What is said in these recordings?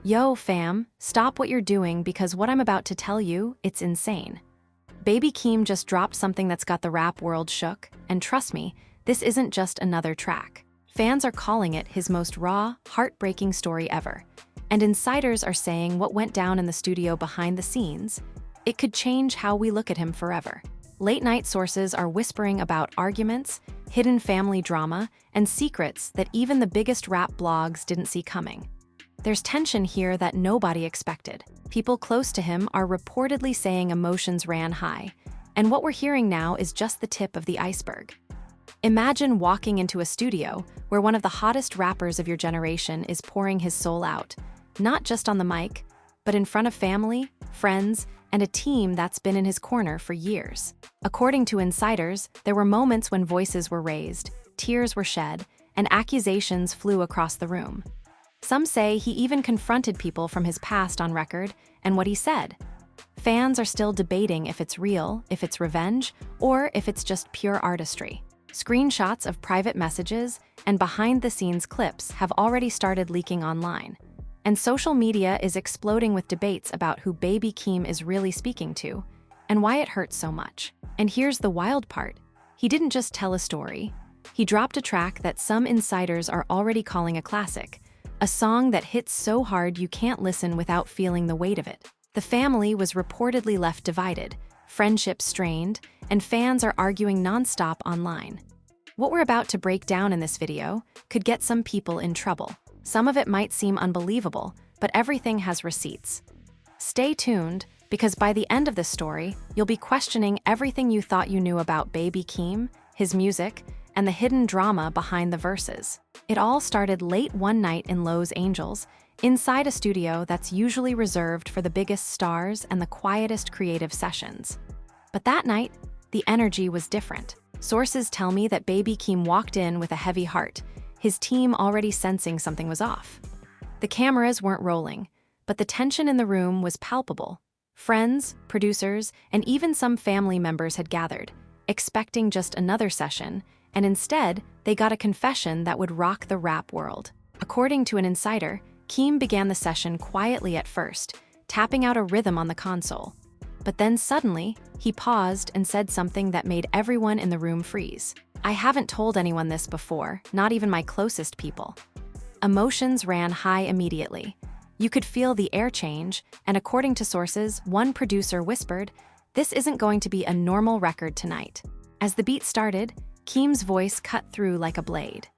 Yo, fam, stop what you're doing because what I'm about to tell you, it's insane. Baby Keem just dropped something that's got the rap world shook, and trust me, this isn't just another track. Fans are calling it his most raw, heartbreaking story ever. And insiders are saying what went down in the studio behind the scenes, it could change how we look at him forever. Late-night sources are whispering about arguments, hidden family drama, and secrets that even the biggest rap blogs didn't see coming. There's tension here that nobody expected. People close to him are reportedly saying emotions ran high, and what we're hearing now is just the tip of the iceberg. Imagine walking into a studio where one of the hottest rappers of your generation is pouring his soul out, not just on the mic, but in front of family, friends, and a team that's been in his corner for years. According to insiders, there were moments when voices were raised, tears were shed, and accusations flew across the room. Some say he even confronted people from his past on record and what he said. Fans are still debating if it's real, if it's revenge, or if it's just pure artistry. Screenshots of private messages and behind-the-scenes clips have already started leaking online. And social media is exploding with debates about who Baby Keem is really speaking to and why it hurts so much. And here's the wild part. He didn't just tell a story. He dropped a track that some insiders are already calling a classic, a song that hits so hard you can't listen without feeling the weight of it. The family was reportedly left divided, friendships strained, and fans are arguing nonstop online. What we're about to break down in this video could get some people in trouble. Some of it might seem unbelievable, but everything has receipts. Stay tuned, because by the end of this story, you'll be questioning everything you thought you knew about Baby Keem, his music, and the hidden drama behind the verses. It all started late one night in Los Angeles, inside a studio that's usually reserved for the biggest stars and the quietest creative sessions. But that night, the energy was different. Sources tell me that Baby Keem walked in with a heavy heart, his team already sensing something was off. The cameras weren't rolling, but the tension in the room was palpable. Friends, producers, and even some family members had gathered, expecting just another session, and instead, they got a confession that would rock the rap world. According to an insider, Keem began the session quietly at first, tapping out a rhythm on the console. But then suddenly, he paused and said something that made everyone in the room freeze. I haven't told anyone this before, not even my closest people. Emotions ran high immediately. You could feel the air change, and according to sources, one producer whispered, "This isn't going to be a normal record tonight." As the beat started, Keem's voice cut through like a blade.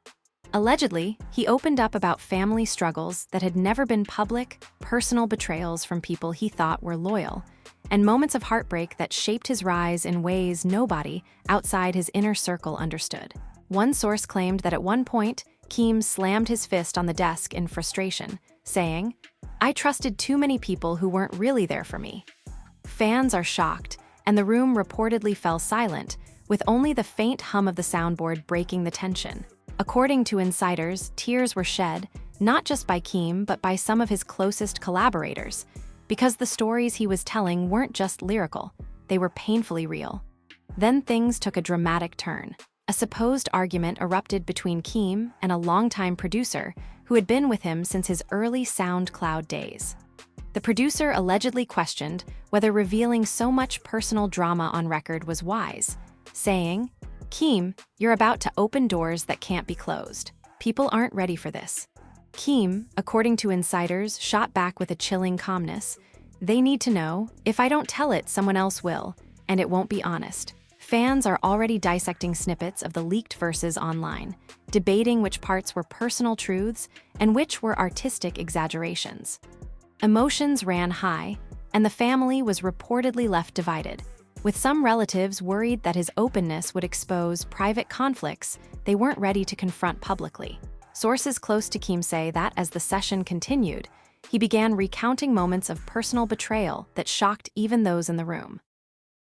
Allegedly, he opened up about family struggles that had never been public, personal betrayals from people he thought were loyal, and moments of heartbreak that shaped his rise in ways nobody outside his inner circle understood. One source claimed that at one point, Keem slammed his fist on the desk in frustration, saying, "I trusted too many people who weren't really there for me." Fans are shocked, and the room reportedly fell silent, with only the faint hum of the soundboard breaking the tension. According to insiders, tears were shed, not just by Keem, but by some of his closest collaborators, because the stories he was telling weren't just lyrical, they were painfully real. Then things took a dramatic turn. A supposed argument erupted between Keem and a longtime producer who had been with him since his early SoundCloud days. The producer allegedly questioned whether revealing so much personal drama on record was wise, saying, "Keem, you're about to open doors that can't be closed. People aren't ready for this." Keem, according to insiders, shot back with a chilling calmness. "They need to know, if I don't tell it, someone else will, and it won't be honest." Fans are already dissecting snippets of the leaked verses online, debating which parts were personal truths and which were artistic exaggerations. Emotions ran high, and the family was reportedly left divided, with some relatives worried that his openness would expose private conflicts they weren't ready to confront publicly. Sources close to Keem say that as the session continued, he began recounting moments of personal betrayal that shocked even those in the room.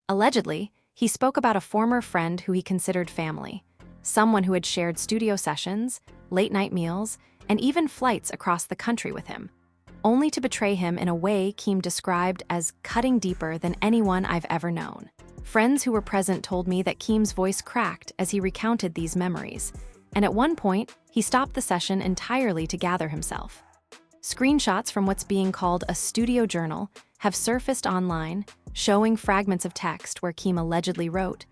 Allegedly, he spoke about a former friend who he considered family, someone who had shared studio sessions, late-night meals, and even flights across the country with him, only to betray him in a way Keem described as cutting deeper than anyone I've ever known. Friends who were present told me that Keem's voice cracked as he recounted these memories, and at one point, he stopped the session entirely to gather himself. Screenshots from what's being called a studio journal have surfaced online, showing fragments of text where Keem allegedly wrote,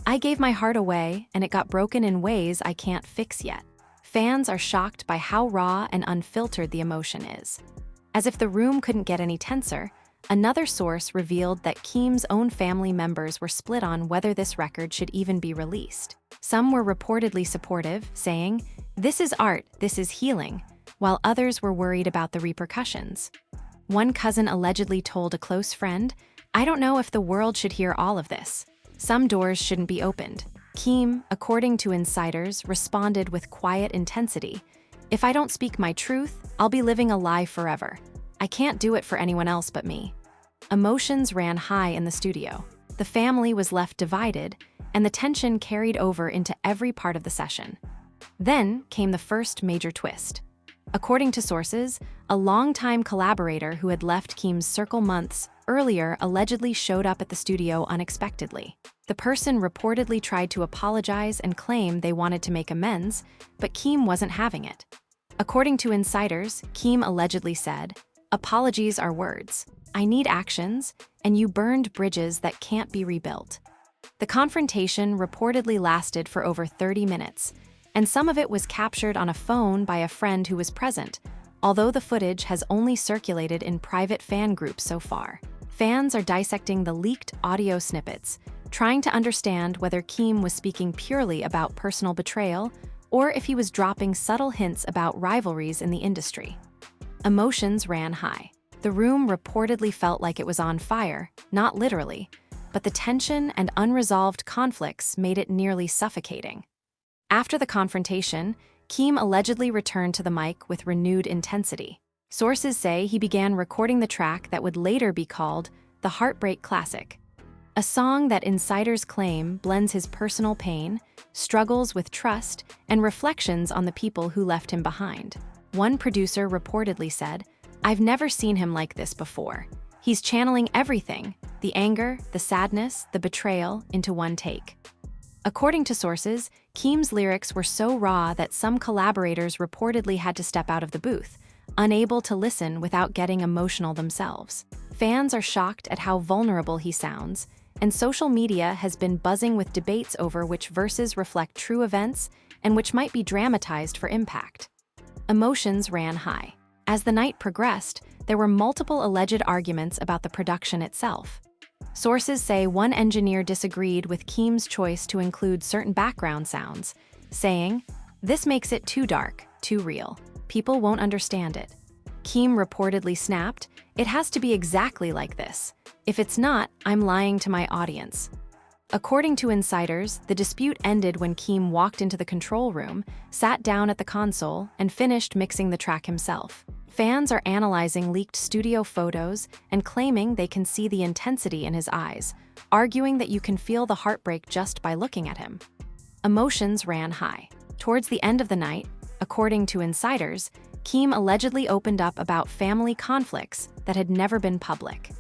"I gave my heart away and it got broken in ways I can't fix yet." Fans are shocked by how raw and unfiltered the emotion is. As if the room couldn't get any tenser, another source revealed that Keem's own family members were split on whether this record should even be released. Some were reportedly supportive, saying, "This is art, this is healing," while others were worried about the repercussions. One cousin allegedly told a close friend, "I don't know if the world should hear all of this. Some doors shouldn't be opened." Keem, according to insiders, responded with quiet intensity, "If I don't speak my truth, I'll be living a lie forever. I can't do it for anyone else but me." Emotions ran high in the studio. The family was left divided, and the tension carried over into every part of the session. Then came the first major twist. According to sources, a longtime collaborator who had left Keem's circle months earlier allegedly showed up at the studio unexpectedly. The person reportedly tried to apologize and claim they wanted to make amends, but Keem wasn't having it. According to insiders, Keem allegedly said, "Apologies are words. I need actions, and you burned bridges that can't be rebuilt." The confrontation reportedly lasted for over 30 minutes, and some of it was captured on a phone by a friend who was present, although the footage has only circulated in private fan groups so far. Fans are dissecting the leaked audio snippets, trying to understand whether Keem was speaking purely about personal betrayal or if he was dropping subtle hints about rivalries in the industry. Emotions ran high. The room reportedly felt like it was on fire, not literally, but the tension and unresolved conflicts made it nearly suffocating. After the confrontation, Keem allegedly returned to the mic with renewed intensity. Sources say he began recording the track that would later be called the Heartbreak Classic, a song that insiders claim blends his personal pain, struggles with trust, and reflections on the people who left him behind. One producer reportedly said, "I've never seen him like this before. He's channeling everything, the anger, the sadness, the betrayal, into one take." According to sources, Keem's lyrics were so raw that some collaborators reportedly had to step out of the booth, unable to listen without getting emotional themselves. Fans are shocked at how vulnerable he sounds, and social media has been buzzing with debates over which verses reflect true events and which might be dramatized for impact. Emotions ran high. As the night progressed, there were multiple alleged arguments about the production itself. Sources say one engineer disagreed with Keem's choice to include certain background sounds, saying, "This makes it too dark, too real. People won't understand it." Keem reportedly snapped, "It has to be exactly like this. If it's not, I'm lying to my audience." According to insiders, the dispute ended when Keem walked into the control room, sat down at the console, and finished mixing the track himself. Fans are analyzing leaked studio photos and claiming they can see the intensity in his eyes, arguing that you can feel the heartbreak just by looking at him. Emotions ran high. Towards the end of the night, according to insiders, Keem allegedly opened up about family conflicts that had never been public.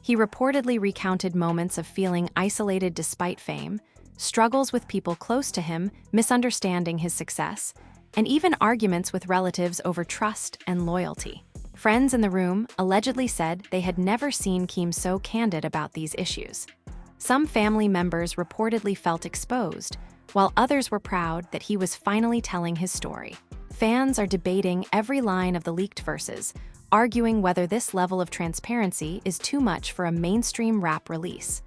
He reportedly recounted moments of feeling isolated despite fame, struggles with people close to him, misunderstanding his success, and even arguments with relatives over trust and loyalty. Friends in the room allegedly said they had never seen Keem so candid about these issues. Some family members reportedly felt exposed, while others were proud that he was finally telling his story. Fans are debating every line of the leaked verses, arguing whether this level of transparency is too much for a mainstream rap release.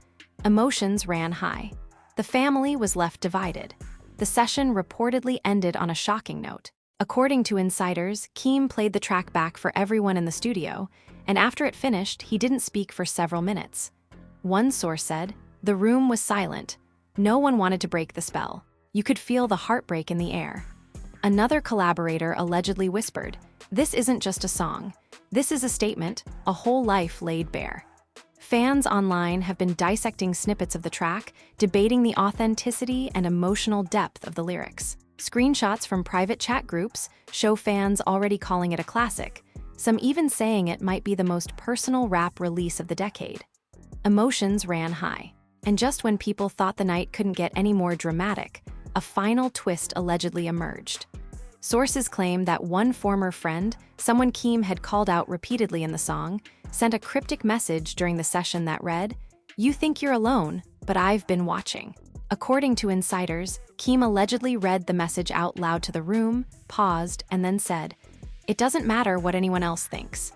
Emotions ran high. The family was left divided. The session reportedly ended on a shocking note. According to insiders, Keem played the track back for everyone in the studio, and after it finished, he didn't speak for several minutes. One source said, "The room was silent. No one wanted to break the spell. You could feel the heartbreak in the air." Another collaborator allegedly whispered, "This isn't just a song. This is a statement, a whole life laid bare." Fans online have been dissecting snippets of the track, debating the authenticity and emotional depth of the lyrics. Screenshots from private chat groups show fans already calling it a classic, some even saying it might be the most personal rap release of the decade. Emotions ran high, and just when people thought the night couldn't get any more dramatic, a final twist allegedly emerged. Sources claim that one former friend, someone Keem had called out repeatedly in the song, sent a cryptic message during the session that read, "You think you're alone, but I've been watching." According to insiders, Keem allegedly read the message out loud to the room, paused, and then said, "It doesn't matter what anyone else thinks.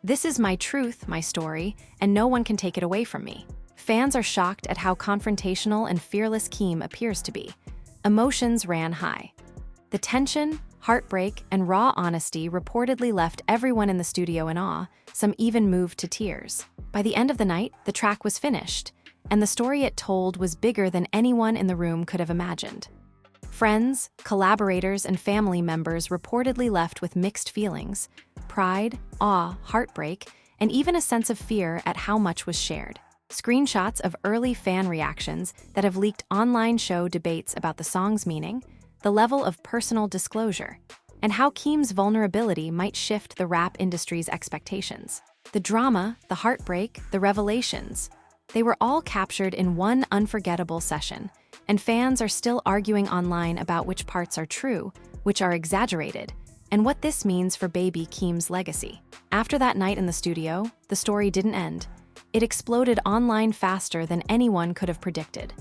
This is my truth, my story, and no one can take it away from me." Fans are shocked at how confrontational and fearless Keem appears to be. Emotions ran high. The tension, heartbreak, and raw honesty reportedly left everyone in the studio in awe, some even moved to tears. By the end of the night, the track was finished, and the story it told was bigger than anyone in the room could have imagined. Friends, collaborators, and family members reportedly left with mixed feelings: pride, awe, heartbreak, and even a sense of fear at how much was shared. Screenshots of early fan reactions that have leaked online show debates about the song's meaning, the level of personal disclosure, and how Keem's vulnerability might shift the rap industry's expectations. The drama, the heartbreak, the revelations, they were all captured in one unforgettable session, and fans are still arguing online about which parts are true, which are exaggerated, and what this means for baby Keem's legacy. After that night in the studio, the story didn't end. It exploded online faster than anyone could have predicted.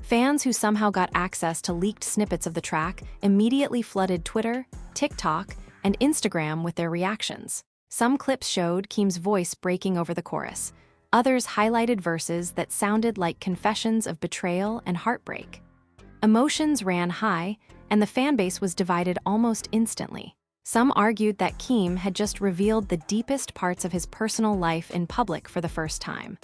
Fans who somehow got access to leaked snippets of the track immediately flooded Twitter, TikTok, and Instagram with their reactions. Some clips showed Keem's voice breaking over the chorus. Others highlighted verses that sounded like confessions of betrayal and heartbreak. Emotions ran high, and the fanbase was divided almost instantly. Some argued that Keem had just revealed the deepest parts of his personal life in public for the first time,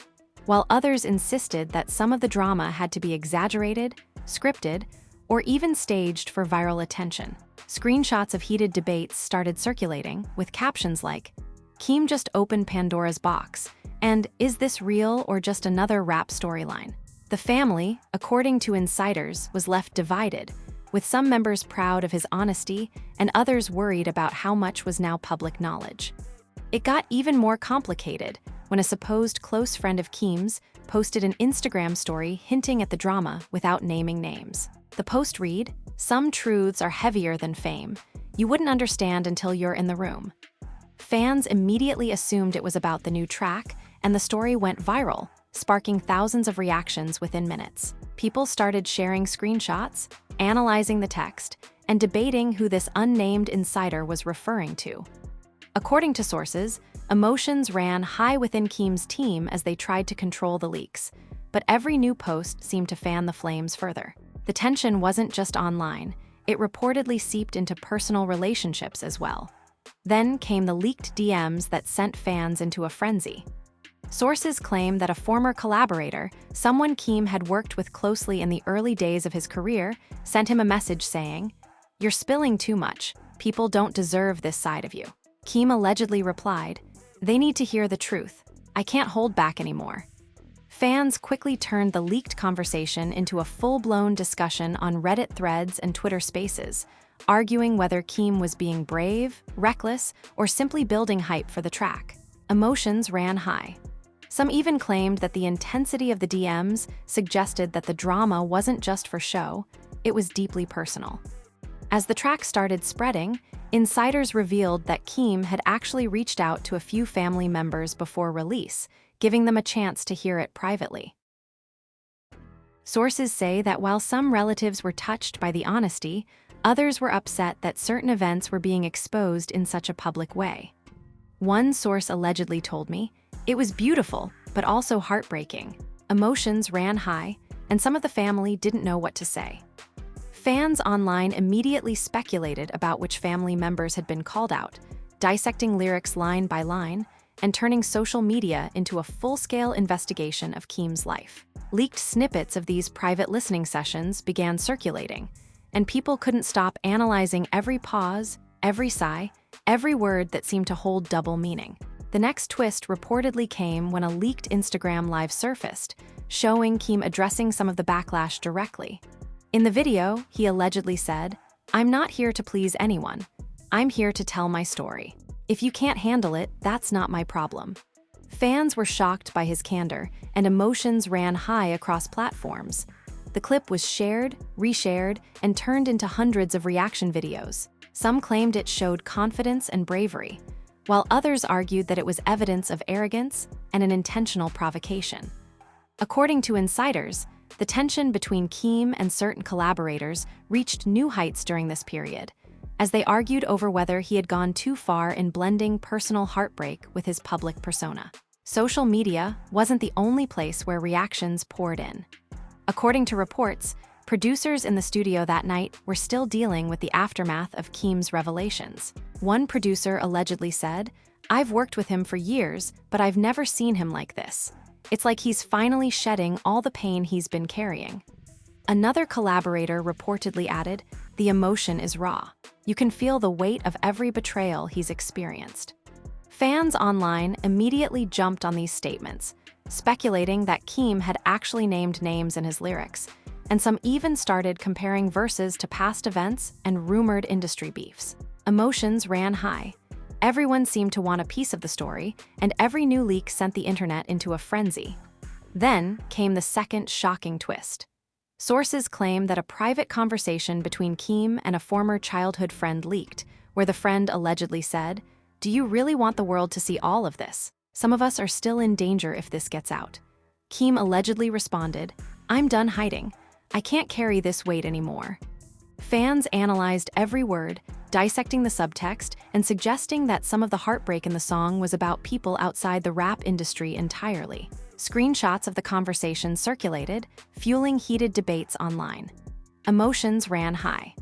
while others insisted that some of the drama had to be exaggerated, scripted, or even staged for viral attention. Screenshots of heated debates started circulating, with captions like, "Keem just opened Pandora's box," and "Is this real or just another rap storyline?" The family, according to insiders, was left divided, with some members proud of his honesty and others worried about how much was now public knowledge. It got even more complicated when a supposed close friend of Keem's posted an Instagram story hinting at the drama without naming names. The post read, "Some truths are heavier than fame. You wouldn't understand until you're in the room." Fans immediately assumed it was about the new track, and the story went viral, sparking thousands of reactions within minutes. People started sharing screenshots, analyzing the text, and debating who this unnamed insider was referring to. According to sources, emotions ran high within Keem's team as they tried to control the leaks, but every new post seemed to fan the flames further. The tension wasn't just online, it reportedly seeped into personal relationships as well. Then came the leaked DMs that sent fans into a frenzy. Sources claim that a former collaborator, someone Keem had worked with closely in the early days of his career, sent him a message saying, "You're spilling too much. People don't deserve this side of you." Keem allegedly replied, "They need to hear the truth. I can't hold back anymore." Fans quickly turned the leaked conversation into a full-blown discussion on Reddit threads and Twitter Spaces, arguing whether Keem was being brave, reckless, or simply building hype for the track. Emotions ran high. Some even claimed that the intensity of the DMs suggested that the drama wasn't just for show, it was deeply personal. As the track started spreading, insiders revealed that Keem had actually reached out to a few family members before release, giving them a chance to hear it privately. Sources say that while some relatives were touched by the honesty, others were upset that certain events were being exposed in such a public way. One source allegedly told me, "It was beautiful, but also heartbreaking. Emotions ran high, and some of the family didn't know what to say." Fans online immediately speculated about which family members had been called out, dissecting lyrics line by line, and turning social media into a full-scale investigation of Keem's life. Leaked snippets of these private listening sessions began circulating, and people couldn't stop analyzing every pause, every sigh, every word that seemed to hold double meaning. The next twist reportedly came when a leaked Instagram live surfaced, showing Keem addressing some of the backlash directly. In the video, he allegedly said, "I'm not here to please anyone. I'm here to tell my story. If you can't handle it, that's not my problem." Fans were shocked by his candor, and emotions ran high across platforms. The clip was shared, reshared, and turned into hundreds of reaction videos. Some claimed it showed confidence and bravery, while others argued that it was evidence of arrogance and an intentional provocation. According to insiders, the tension between Keem and certain collaborators reached new heights during this period, as they argued over whether he had gone too far in blending personal heartbreak with his public persona. Social media wasn't the only place where reactions poured in. According to reports, producers in the studio that night were still dealing with the aftermath of Keem's revelations. One producer allegedly said, "I've worked with him for years, but I've never seen him like this. It's like he's finally shedding all the pain he's been carrying." Another collaborator reportedly added, "The emotion is raw. You can feel the weight of every betrayal he's experienced." Fans online immediately jumped on these statements, speculating that Keem had actually named names in his lyrics, and some even started comparing verses to past events and rumored industry beefs. Emotions ran high. Everyone seemed to want a piece of the story, and every new leak sent the internet into a frenzy. Then came the second shocking twist. Sources claim that a private conversation between Keem and a former childhood friend leaked, where the friend allegedly said, "Do you really want the world to see all of this? Some of us are still in danger if this gets out." Keem allegedly responded, "I'm done hiding. I can't carry this weight anymore." Fans analyzed every word, dissecting the subtext and suggesting that some of the heartbreak in the song was about people outside the rap industry entirely. Screenshots of the conversation circulated, fueling heated debates online. Emotions ran high.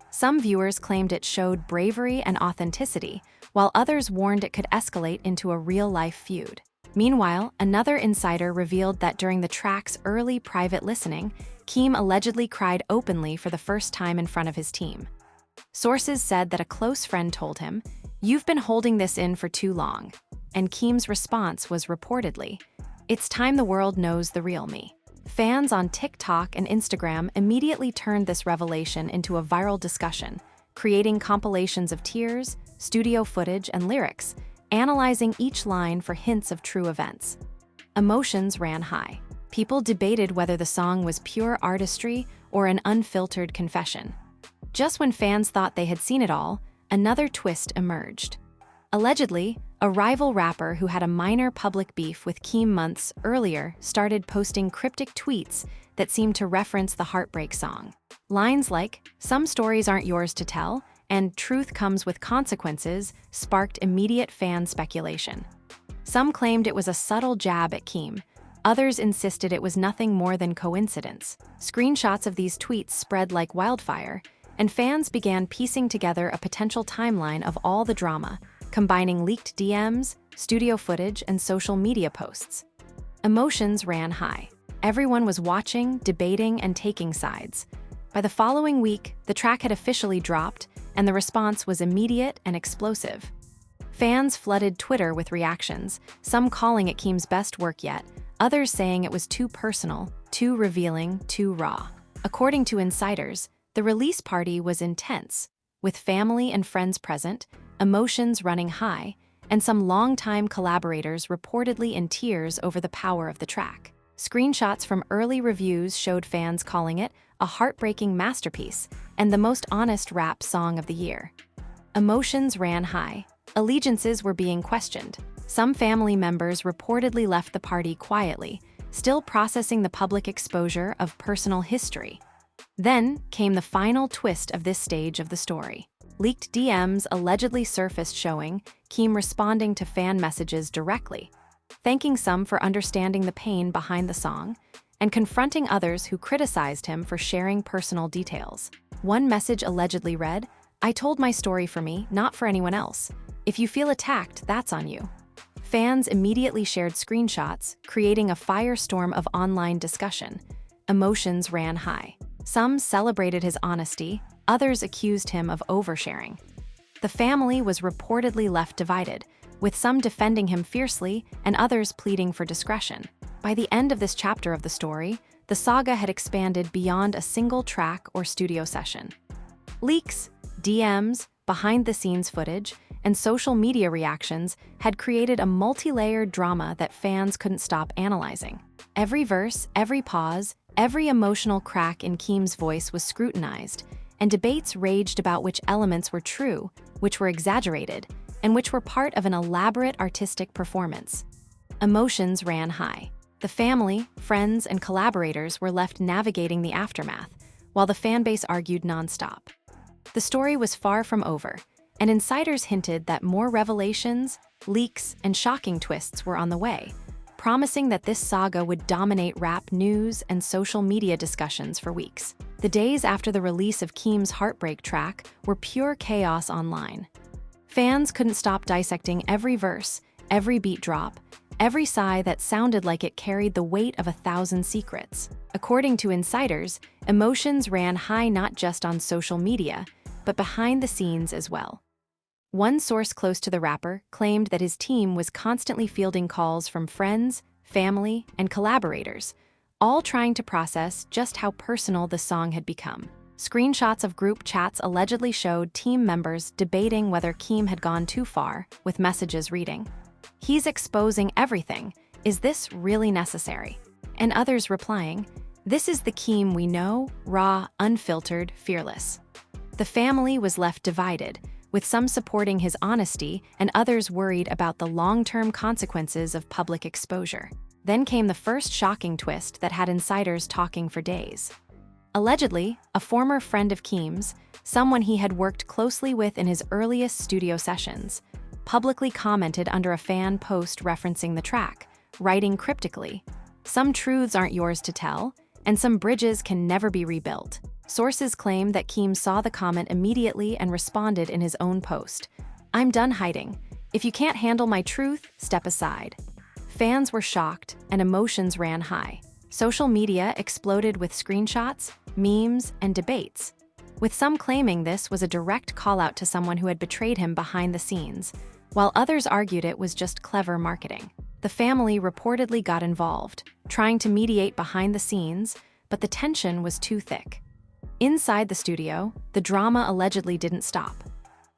Some viewers claimed it showed bravery and authenticity, while others warned it could escalate into a real-life feud. Meanwhile, another insider revealed that during the track's early private listening, Keem allegedly cried openly for the first time in front of his team. Sources said that a close friend told him, "You've been holding this in for too long," and Keem's response was reportedly, "It's time the world knows the real me." Fans on TikTok and Instagram immediately turned this revelation into a viral discussion, creating compilations of tears, studio footage, and lyrics, analyzing each line for hints of true events. Emotions ran high. People debated whether the song was pure artistry or an unfiltered confession. Just when fans thought they had seen it all, another twist emerged. Allegedly, a rival rapper who had a minor public beef with Keem months earlier started posting cryptic tweets that seemed to reference the Heartbreak song. Lines like, "Some stories aren't yours to tell," and "Truth comes with consequences" sparked immediate fan speculation. Some claimed it was a subtle jab at Keem. Others insisted it was nothing more than coincidence. Screenshots of these tweets spread like wildfire, and fans began piecing together a potential timeline of all the drama, combining leaked DMs, studio footage, and social media posts. Emotions ran high. Everyone was watching, debating, and taking sides. By the following week, the track had officially dropped, and the response was immediate and explosive. Fans flooded Twitter with reactions, some calling it Keem's best work yet, others saying it was too personal, too revealing, too raw. According to insiders, the release party was intense, with family and friends present, emotions running high, and some longtime collaborators reportedly in tears over the power of the track. Screenshots from early reviews showed fans calling it a heartbreaking masterpiece and the most honest rap song of the year. Emotions ran high. Allegiances were being questioned. Some family members reportedly left the party quietly, still processing the public exposure of personal history. Then came the final twist of this stage of the story. Leaked DMs allegedly surfaced showing Keem responding to fan messages directly, thanking some for understanding the pain behind the song, and confronting others who criticized him for sharing personal details. One message allegedly read, "I told my story for me, not for anyone else. If you feel attacked, that's on you." Fans immediately shared screenshots, creating a firestorm of online discussion. Emotions ran high. Some celebrated his honesty, others accused him of oversharing. The family was reportedly left divided, with some defending him fiercely and others pleading for discretion. By the end of this chapter of the story, the saga had expanded beyond a single track or studio session. Leaks, DMs, behind-the-scenes footage, and social media reactions had created a multi-layered drama that fans couldn't stop analyzing. Every verse, every pause, every emotional crack in Keem's voice was scrutinized, and debates raged about which elements were true, which were exaggerated, and which were part of an elaborate artistic performance. Emotions ran high. The family, friends, and collaborators were left navigating the aftermath, while the fanbase argued nonstop. The story was far from over, and insiders hinted that more revelations, leaks, and shocking twists were on the way, promising that this saga would dominate rap news and social media discussions for weeks. The days after the release of Keem's Heartbreak track were pure chaos online. Fans couldn't stop dissecting every verse, every beat drop, every sigh that sounded like it carried the weight of 1,000 secrets. According to insiders, emotions ran high not just on social media, but behind the scenes as well. One source close to the rapper claimed that his team was constantly fielding calls from friends, family, and collaborators, all trying to process just how personal the song had become. Screenshots of group chats allegedly showed team members debating whether Keem had gone too far, with messages reading, "He's exposing everything. Is this really necessary?" And others replying, "This is the Keem we know, raw, unfiltered, fearless." The family was left divided, with some supporting his honesty and others worried about the long-term consequences of public exposure. Then came the first shocking twist that had insiders talking for days. Allegedly, a former friend of Keem's, someone he had worked closely with in his earliest studio sessions, publicly commented under a fan post referencing the track, writing cryptically, "Some truths aren't yours to tell, and some bridges can never be rebuilt." Sources claim that Keem saw the comment immediately and responded in his own post, "I'm done hiding. If you can't handle my truth, step aside." Fans were shocked and emotions ran high. Social media exploded with screenshots, memes, and debates, with some claiming this was a direct call-out to someone who had betrayed him behind the scenes, while others argued it was just clever marketing. The family reportedly got involved, trying to mediate behind the scenes, but the tension was too thick. Inside the studio, the drama allegedly didn't stop.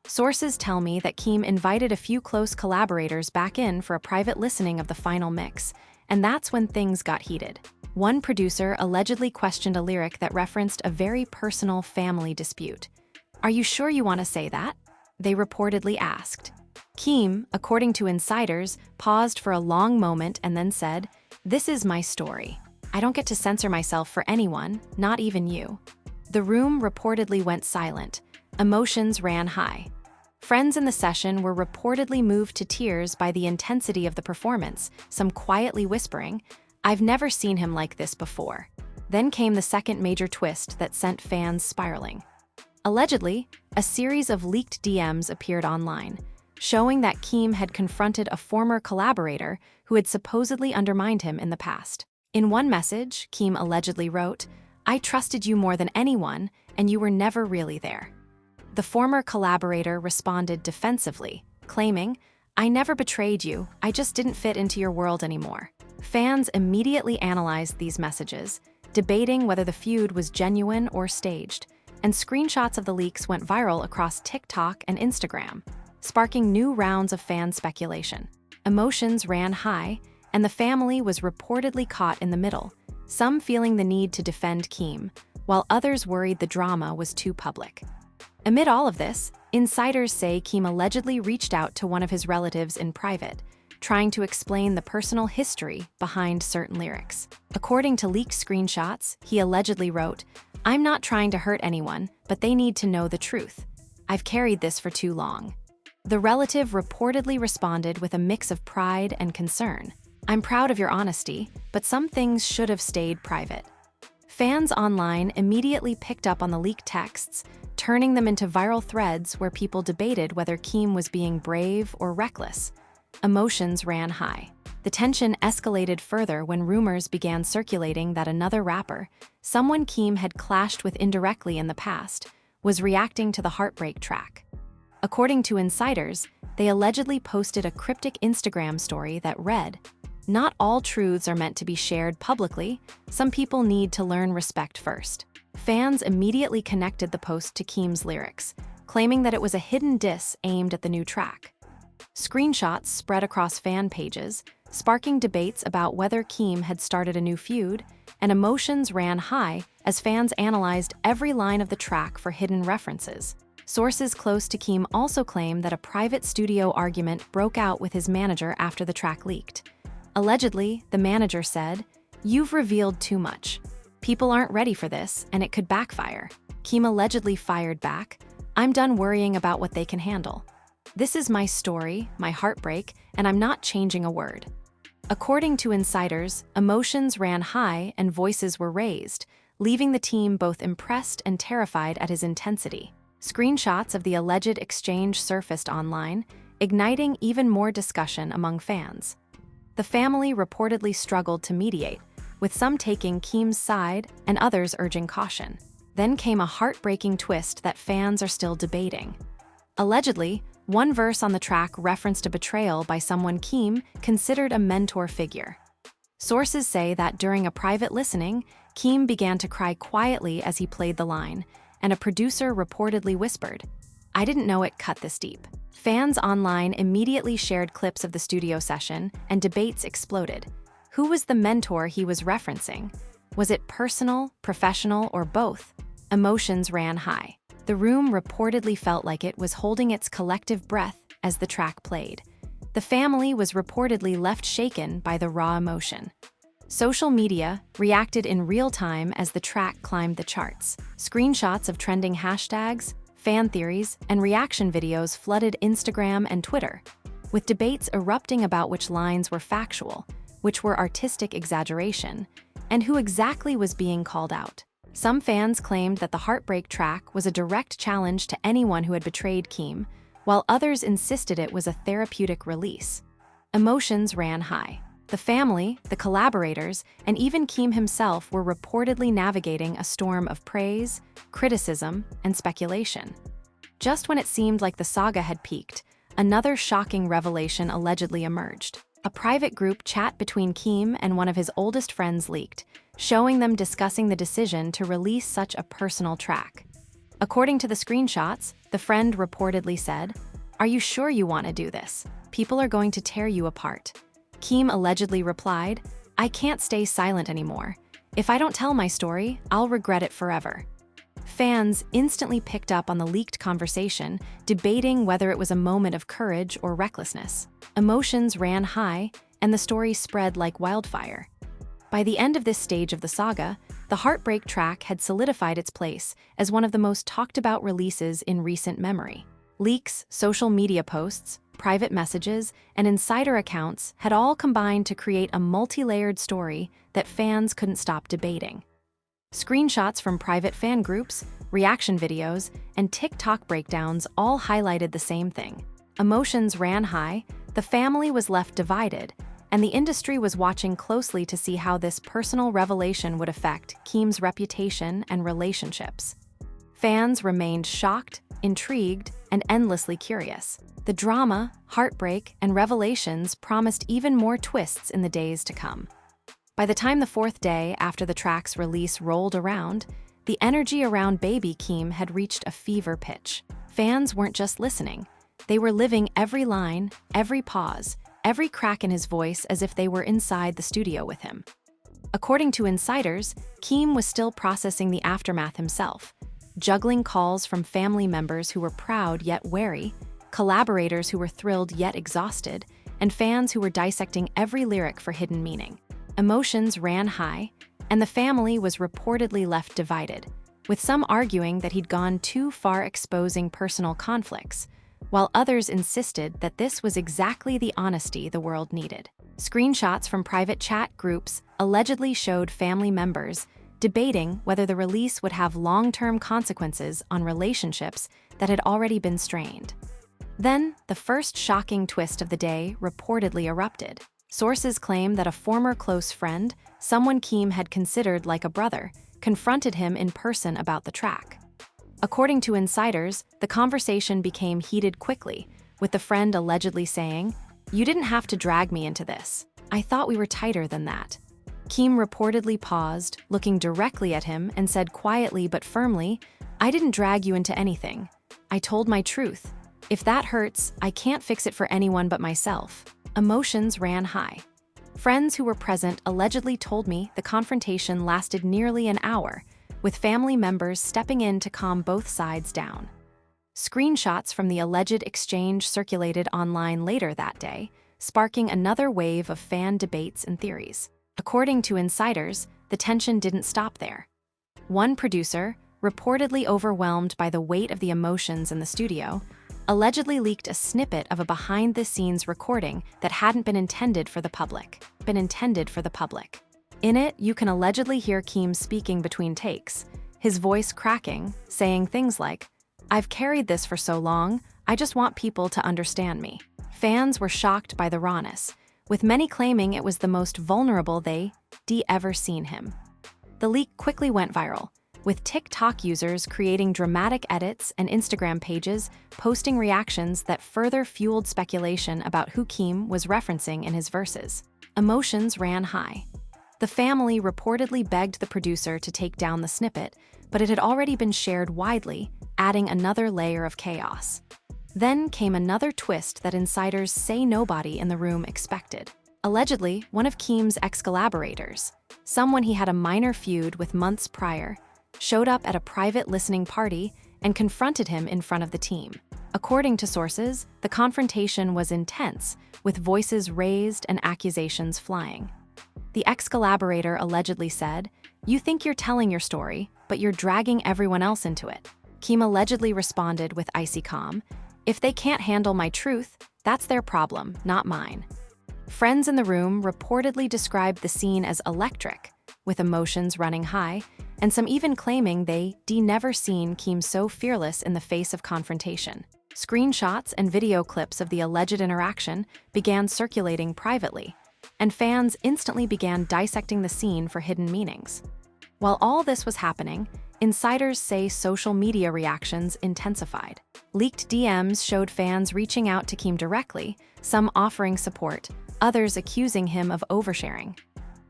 Sources tell me that Keem invited a few close collaborators back in for a private listening of the final mix, and that's when things got heated. One producer allegedly questioned a lyric that referenced a very personal family dispute. "Are you sure you want to say that?" they reportedly asked. Keem, according to insiders, paused for a long moment and then said, "This is my story. I don't get to censor myself for anyone, not even you." The room reportedly went silent. Emotions ran high. Friends in the session were reportedly moved to tears by the intensity of the performance, some quietly whispering, "I've never seen him like this before." Then came the second major twist that sent fans spiraling. Allegedly, a series of leaked DMs appeared online, showing that Keem had confronted a former collaborator who had supposedly undermined him in the past. In one message, Keem allegedly wrote, "I trusted you more than anyone, and you were never really there." The former collaborator responded defensively, claiming, "I never betrayed you, I just didn't fit into your world anymore." Fans immediately analyzed these messages, debating whether the feud was genuine or staged, and screenshots of the leaks went viral across TikTok and Instagram, sparking new rounds of fan speculation. Emotions ran high, and the family was reportedly caught in the middle, some feeling the need to defend Keem, while others worried the drama was too public. Amid all of this, insiders say Keem allegedly reached out to one of his relatives in private, trying to explain the personal history behind certain lyrics. According to leaked screenshots, he allegedly wrote, "I'm not trying to hurt anyone, but they need to know the truth. I've carried this for too long." The relative reportedly responded with a mix of pride and concern. "I'm proud of your honesty, but some things should have stayed private." Fans online immediately picked up on the leaked texts, turning them into viral threads where people debated whether Keem was being brave or reckless. Emotions ran high. The tension escalated further when rumors began circulating that another rapper, someone Keem had clashed with indirectly in the past, was reacting to the Heartbreak track. According to insiders, they allegedly posted a cryptic Instagram story that read, "Not all truths are meant to be shared publicly. Some people need to learn respect first." Fans immediately connected the post to Keem's lyrics, claiming that it was a hidden diss aimed at the new track. Screenshots spread across fan pages, sparking debates about whether Keem had started a new feud, and emotions ran high as fans analyzed every line of the track for hidden references. Sources close to Keem also claim that a private studio argument broke out with his manager after the track leaked. Allegedly, the manager said, "You've revealed too much. People aren't ready for this, and it could backfire." Keem allegedly fired back, "I'm done worrying about what they can handle. This is my story, my heartbreak, and I'm not changing a word." According to insiders, emotions ran high and voices were raised, leaving the team both impressed and terrified at his intensity. Screenshots of the alleged exchange surfaced online, igniting even more discussion among fans. The family reportedly struggled to mediate, with some taking Keem's side and others urging caution. Then came a heartbreaking twist that fans are still debating. Allegedly, one verse on the track referenced a betrayal by someone Keem considered a mentor figure. Sources say that during a private listening, Keem began to cry quietly as he played the line, and a producer reportedly whispered, "I didn't know it cut this deep." Fans online immediately shared clips of the studio session, and debates exploded. Who was the mentor he was referencing? Was it personal, professional, or both? Emotions ran high. The room reportedly felt like it was holding its collective breath as the track played. The family was reportedly left shaken by the raw emotion. Social media reacted in real time as the track climbed the charts. Screenshots of trending hashtags, fan theories, and reaction videos flooded Instagram and Twitter, with debates erupting about which lines were factual, which were artistic exaggeration, and who exactly was being called out. Some fans claimed that the Heartbreak track was a direct challenge to anyone who had betrayed Keem, while others insisted it was a therapeutic release. Emotions ran high. The family, the collaborators, and even Keem himself were reportedly navigating a storm of praise, criticism, and speculation. Just when it seemed like the saga had peaked, another shocking revelation allegedly emerged. A private group chat between Keem and one of his oldest friends leaked, showing them discussing the decision to release such a personal track. According to the screenshots, the friend reportedly said, "Are you sure you want to do this? People are going to tear you apart." Keem allegedly replied, "I can't stay silent anymore. If I don't tell my story, I'll regret it forever." Fans instantly picked up on the leaked conversation, debating whether it was a moment of courage or recklessness. Emotions ran high, and the story spread like wildfire. By the end of this stage of the saga, the Heartbreak track had solidified its place as one of the most talked-about releases in recent memory. Leaks, social media posts, private messages, and insider accounts had all combined to create a multi-layered story that fans couldn't stop debating. Screenshots from private fan groups, reaction videos, and TikTok breakdowns all highlighted the same thing. Emotions ran high, the family was left divided, and the industry was watching closely to see how this personal revelation would affect Keem's reputation and relationships. Fans remained shocked, intrigued, and endlessly curious. The drama, heartbreak, and revelations promised even more twists in the days to come. By the time the fourth day after the track's release rolled around, the energy around Baby Keem had reached a fever pitch. Fans weren't just listening, they were living every line, every pause, every crack in his voice as if they were inside the studio with him. According to insiders, Keem was still processing the aftermath himself, juggling calls from family members who were proud yet wary, collaborators who were thrilled yet exhausted, and fans who were dissecting every lyric for hidden meaning. Emotions ran high, and the family was reportedly left divided, with some arguing that he'd gone too far exposing personal conflicts, while others insisted that this was exactly the honesty the world needed. Screenshots from private chat groups allegedly showed family members debating whether the release would have long-term consequences on relationships that had already been strained. Then, the first shocking twist of the day reportedly erupted. Sources claim that a former close friend, someone Keem had considered like a brother, confronted him in person about the track. According to insiders, the conversation became heated quickly, with the friend allegedly saying, "You didn't have to drag me into this. I thought we were tighter than that." Keem reportedly paused, looking directly at him, and said quietly but firmly, "I didn't drag you into anything. I told my truth. If that hurts, I can't fix it for anyone but myself." Emotions ran high. Friends who were present allegedly told me the confrontation lasted nearly an hour, with family members stepping in to calm both sides down. Screenshots from the alleged exchange circulated online later that day, sparking another wave of fan debates and theories. According to insiders, the tension didn't stop there. One producer, reportedly overwhelmed by the weight of the emotions in the studio, allegedly leaked a snippet of a behind-the-scenes recording that hadn't been intended for the public. In it, you can allegedly hear Keem speaking between takes, his voice cracking, saying things like, "I've carried this for so long, I just want people to understand me." Fans were shocked by the rawness, with many claiming it was the most vulnerable they'd ever seen him. The leak quickly went viral, with TikTok users creating dramatic edits and Instagram pages posting reactions that further fueled speculation about who Keem was referencing in his verses. Emotions ran high. The family reportedly begged the producer to take down the snippet, but it had already been shared widely, adding another layer of chaos. Then came another twist that insiders say nobody in the room expected. Allegedly, one of Keem's ex-collaborators, someone he had a minor feud with months prior, showed up at a private listening party and confronted him in front of the team. According to sources, the confrontation was intense, with voices raised and accusations flying. The ex-collaborator allegedly said, "You think you're telling your story, but you're dragging everyone else into it." Keem allegedly responded with icy calm, "If they can't handle my truth, that's their problem, not mine." Friends in the room reportedly described the scene as electric, with emotions running high, and some even claiming they'd never seen Keem so fearless in the face of confrontation. Screenshots and video clips of the alleged interaction began circulating privately, and fans instantly began dissecting the scene for hidden meanings. While all this was happening, insiders say social media reactions intensified. Leaked DMs showed fans reaching out to Keem directly, some offering support, others accusing him of oversharing.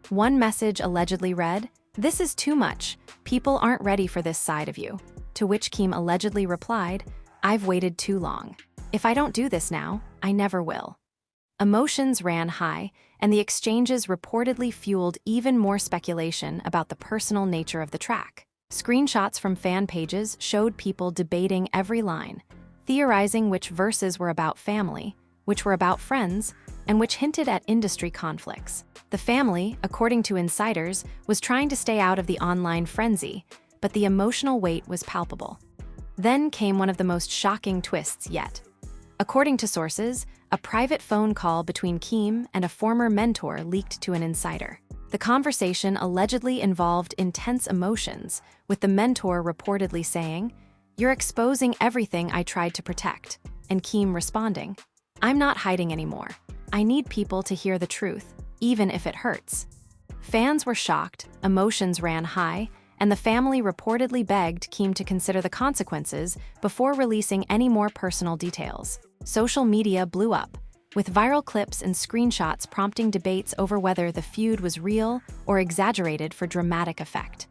One message allegedly read, "This is too much. People aren't ready for this side of you." To which Keem allegedly replied, "I've waited too long. If I don't do this now, I never will." Emotions ran high, and the exchanges reportedly fueled even more speculation about the personal nature of the track. Screenshots from fan pages showed people debating every line, theorizing which verses were about family, which were about friends, and which hinted at industry conflicts. The family, according to insiders, was trying to stay out of the online frenzy, but the emotional weight was palpable. Then came one of the most shocking twists yet. According to sources, a private phone call between Keem and a former mentor leaked to an insider. The conversation allegedly involved intense emotions, with the mentor reportedly saying, "You're exposing everything I tried to protect," and Keem responding, "I'm not hiding anymore. I need people to hear the truth, even if it hurts." Fans were shocked, emotions ran high, and the family reportedly begged Keem to consider the consequences before releasing any more personal details. Social media blew up, with viral clips and screenshots prompting debates over whether the feud was real or exaggerated for dramatic effect.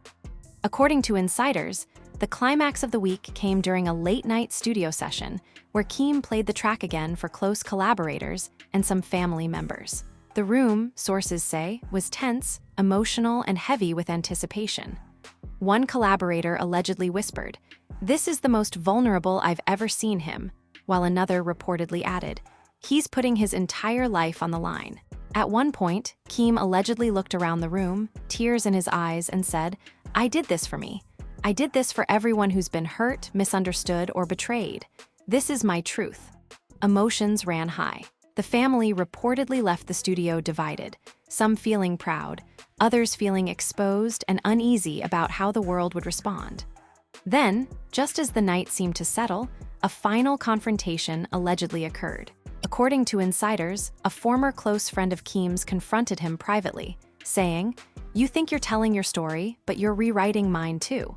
According to insiders, the climax of the week came during a late-night studio session where Keem played the track again for close collaborators and some family members. The room, sources say, was tense, emotional, and heavy with anticipation. One collaborator allegedly whispered, "This is the most vulnerable I've ever seen him," while another reportedly added, "He's putting his entire life on the line." At one point, Keem allegedly looked around the room, tears in his eyes, and said, "I did this for me. I did this for everyone who's been hurt, misunderstood, or betrayed. This is my truth." Emotions ran high. The family reportedly left the studio divided, some feeling proud, others feeling exposed and uneasy about how the world would respond. Then, just as the night seemed to settle, a final confrontation allegedly occurred. According to insiders, a former close friend of Keem's confronted him privately, saying, "You think you're telling your story, but you're rewriting mine too."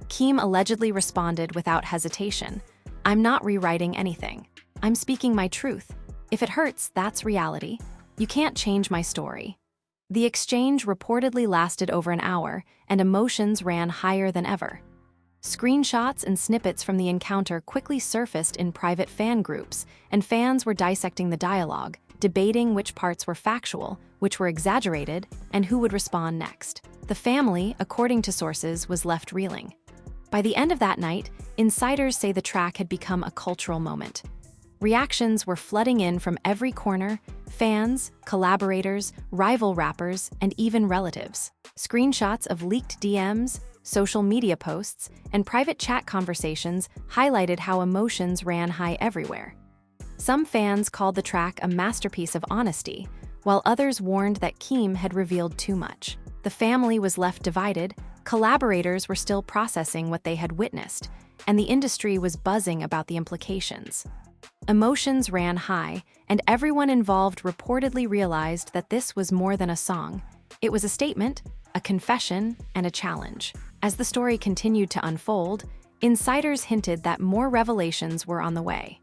Keem allegedly responded without hesitation, "I'm not rewriting anything. I'm speaking my truth. If it hurts, that's reality. You can't change my story." The exchange reportedly lasted over an hour, and emotions ran higher than ever. Screenshots and snippets from the encounter quickly surfaced in private fan groups, and fans were dissecting the dialogue, debating which parts were factual, which were exaggerated, and who would respond next. The family, according to sources, was left reeling. By the end of that night, insiders say the track had become a cultural moment. Reactions were flooding in from every corner: fans, collaborators, rival rappers, and even relatives. Screenshots of leaked DMs, social media posts, and private chat conversations highlighted how emotions ran high everywhere. Some fans called the track a masterpiece of honesty, while others warned that Keem had revealed too much. The family was left divided, collaborators were still processing what they had witnessed, and the industry was buzzing about the implications. Emotions ran high, and everyone involved reportedly realized that this was more than a song. It was a statement, a confession, and a challenge. As the story continued to unfold, insiders hinted that more revelations were on the way.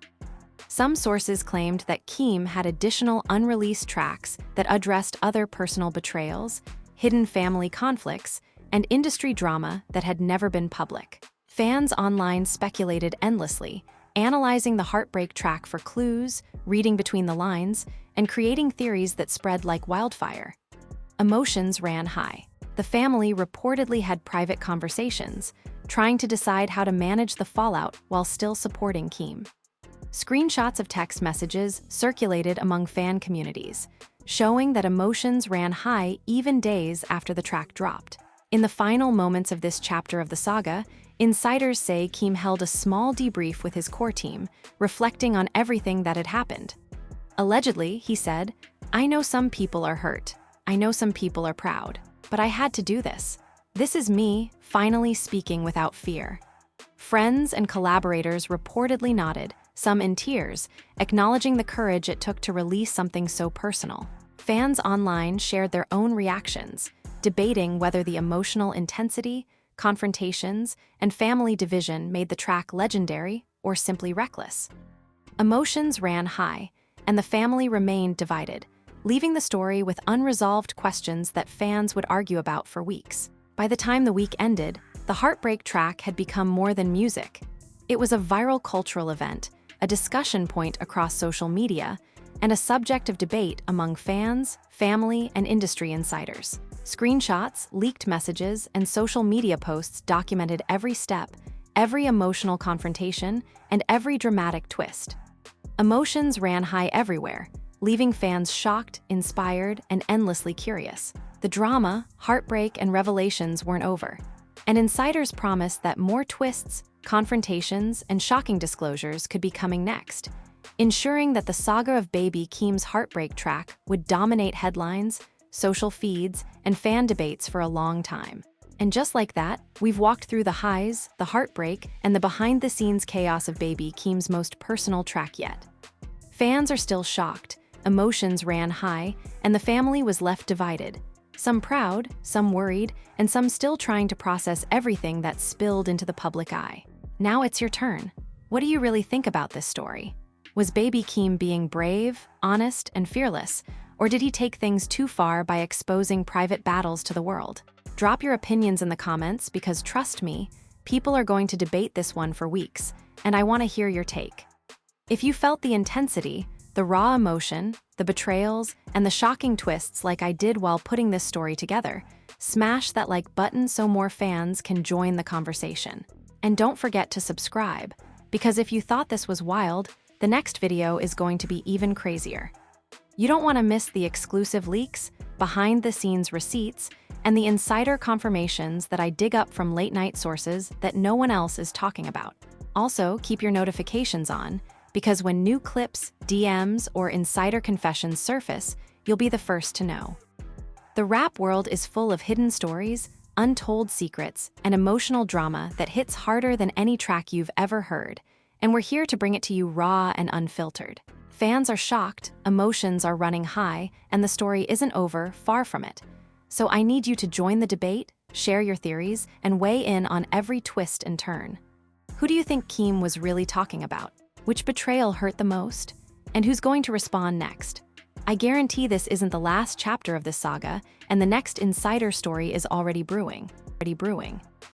Some sources claimed that Keem had additional unreleased tracks that addressed other personal betrayals, hidden family conflicts, and industry drama that had never been public. Fans online speculated endlessly, analyzing the heartbreak track for clues, reading between the lines, and creating theories that spread like wildfire. Emotions ran high. The family reportedly had private conversations, trying to decide how to manage the fallout while still supporting Keem. Screenshots of text messages circulated among fan communities, showing that emotions ran high even days after the track dropped. In the final moments of this chapter of the saga, insiders say Keem held a small debrief with his core team, reflecting on everything that had happened. Allegedly, he said, "I know some people are hurt. I know some people are proud. But I had to do this. This is me, finally speaking without fear." Friends and collaborators reportedly nodded, some in tears, acknowledging the courage it took to release something so personal. Fans online shared their own reactions, debating whether the emotional intensity, confrontations, and family division made the track legendary or simply reckless. Emotions ran high, and the family remained divided, leaving the story with unresolved questions that fans would argue about for weeks. By the time the week ended, the heartbreak track had become more than music. It was a viral cultural event, a discussion point across social media, and a subject of debate among fans, family, and industry insiders. Screenshots, leaked messages, and social media posts documented every step, every emotional confrontation, and every dramatic twist. Emotions ran high everywhere, leaving fans shocked, inspired, and endlessly curious. The drama, heartbreak, and revelations weren't over, and insiders promised that more twists, confrontations, and shocking disclosures could be coming next, ensuring that the saga of Baby Keem's heartbreak track would dominate headlines, social feeds, and fan debates for a long time. And just like that, we've walked through the highs, the heartbreak, and the behind-the-scenes chaos of Baby Keem's most personal track yet. Fans are still shocked, emotions ran high, and the family was left divided. Some proud, some worried, and some still trying to process everything that spilled into the public eye. Now it's your turn. What do you really think about this story? Was Baby Keem being brave, honest, and fearless, or did he take things too far by exposing private battles to the world? Drop your opinions in the comments because trust me, people are going to debate this one for weeks, and I want to hear your take. If you felt the intensity, the raw emotion, the betrayals, and the shocking twists like I did while putting this story together, smash that like button so more fans can join the conversation. And don't forget to subscribe, because if you thought this was wild, the next video is going to be even crazier. You don't want to miss the exclusive leaks, behind-the-scenes receipts, and the insider confirmations that I dig up from late-night sources that no one else is talking about. Also, keep your notifications on, because when new clips, DMs, or insider confessions surface, you'll be the first to know. The rap world is full of hidden stories, untold secrets, and emotional drama that hits harder than any track you've ever heard, and we're here to bring it to you raw and unfiltered. Fans are shocked, emotions are running high, and the story isn't over, far from it. So I need you to join the debate, share your theories, and weigh in on every twist and turn. Who do you think Keem was really talking about? Which betrayal hurt the most? And who's going to respond next? I guarantee this isn't the last chapter of this saga, and the next insider story is already brewing.